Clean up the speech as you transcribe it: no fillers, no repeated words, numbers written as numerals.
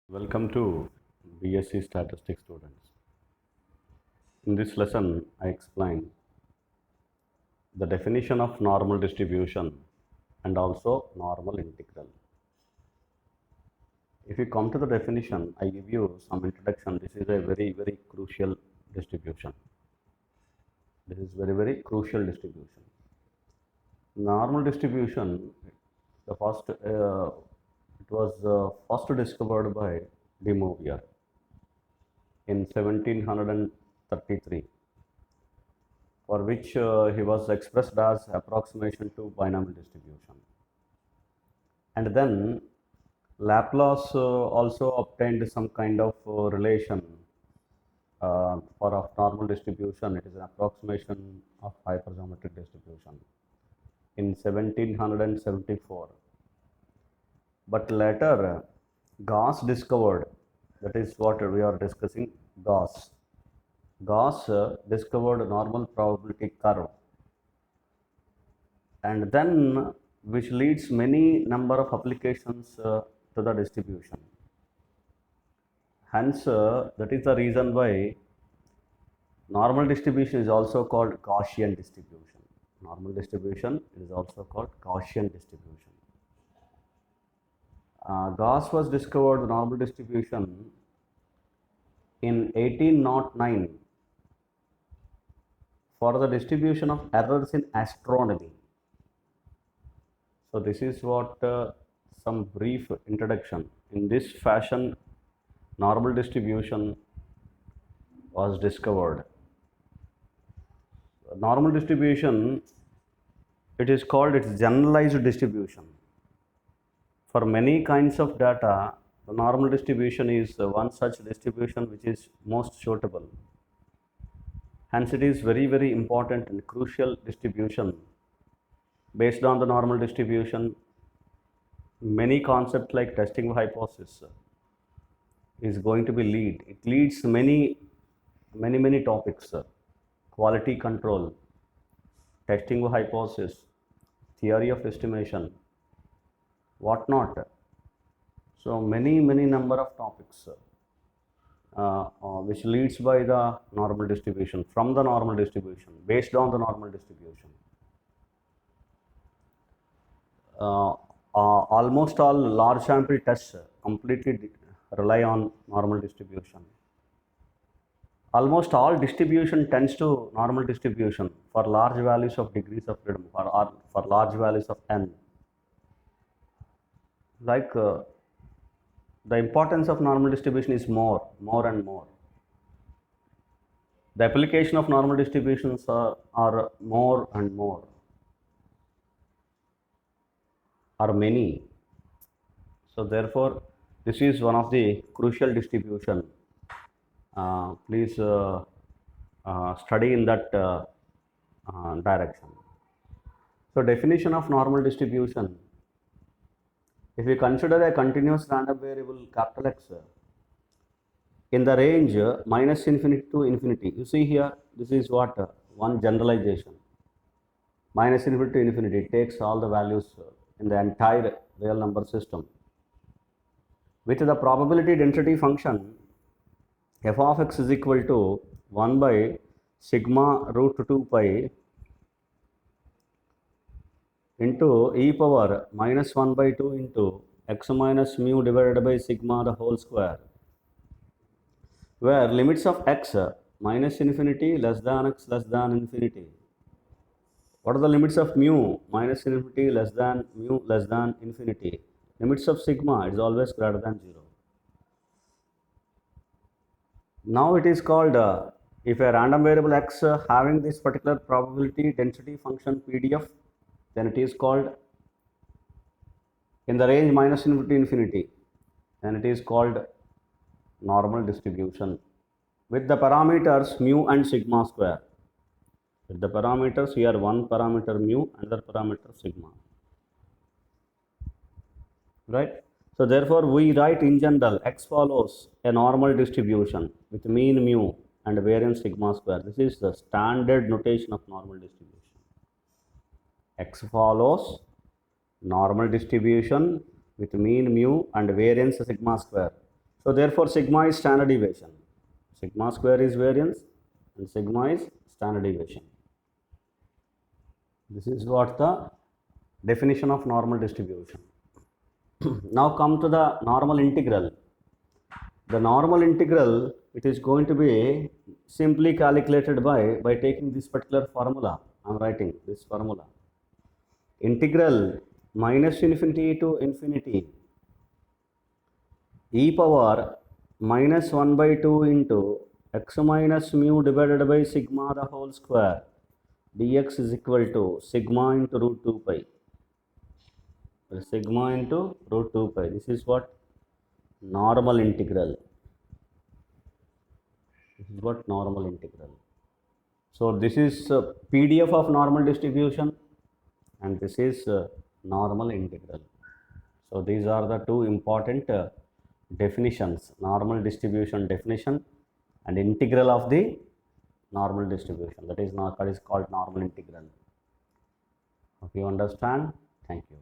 Welcome to BSc Statistics students. In this lesson, I explain the definition of normal distribution and also normal integral. If you come to the definition, I give you some introduction. This is a very crucial distribution. This is very crucial distribution. Normal distribution, it was first discovered by De Moivre in 1733, for which he was expressed as approximation to binomial distribution. And then Laplace also obtained some kind of relation for a normal distribution. It is an approximation of hypergeometric distribution in 1774. But later, Gauss discovered, that is what we are discussing, Gauss. Gauss discovered a normal probability curve, and then which leads many number of applications to the distribution. Hence, that is the reason why normal distribution is also called Gaussian distribution. Normal distribution is also called Gaussian distribution. Gauss was discovered the normal distribution in 1809 for the distribution of errors in astronomy. So this is what some brief introduction. In this fashion, normal distribution was discovered. Normal distribution, it is called its generalized distribution. For many kinds of data, the normal distribution is one such distribution which is most suitable. Hence, it is very important and crucial distribution. Based on the normal distribution, many concepts like testing hypothesis is going to be lead. It leads many topics, quality control, testing hypothesis, theory of estimation, whatnot. So many number of topics which leads by the normal distribution, from the normal distribution, based on the normal distribution. Almost all large sample tests completely rely on normal distribution. Almost all distribution tends to normal distribution for large values of degrees of freedom, for large values of n. Like the importance of normal distribution is more and more. The application of normal distributions are more and more, are many. So therefore, this is one of the crucial distribution. Please study in that direction. So definition of normal distribution. If we consider a continuous random variable capital X in the range minus infinity to infinity, you see here, this is what one generalization. Minus infinity to infinity, it takes all the values in the entire real number system. With the probability density function f of x is equal to 1 by sigma root 2 pi into e power minus 1 by 2 into x minus mu divided by sigma the whole square, where limits of x minus infinity less than x less than infinity. What are the limits of mu? Minus infinity less than mu less than infinity. Limits of sigma is always greater than 0. Now it is called, if a random variable x having this particular probability density function PDF, then it is called in the range minus infinity to infinity, then it is called normal distribution with the parameters mu and sigma square. With the parameters here, one parameter mu, another parameter sigma, right? So therefore we write in general x follows a normal distribution with mean mu and variance sigma square. This is the standard notation of normal distribution. X follows normal distribution with mean mu and variance sigma square. So therefore sigma is standard deviation. Sigma square is variance and sigma is standard deviation. This is what the definition of normal distribution. Now come to the normal integral. The normal integral, it is going to be simply calculated by taking this particular formula. I am writing this formula. Integral minus infinity to infinity e power minus 1 by 2 into x minus mu divided by sigma the whole square dx is equal to sigma into root 2 pi. Sigma into root 2 pi. This is what? Normal integral. This is what? Normal integral. So this is PDF of normal distribution and this is normal integral. So these are the two important definitions: normal distribution definition and integral of the normal distribution. That is called normal integral. Hope you understand. Thank you.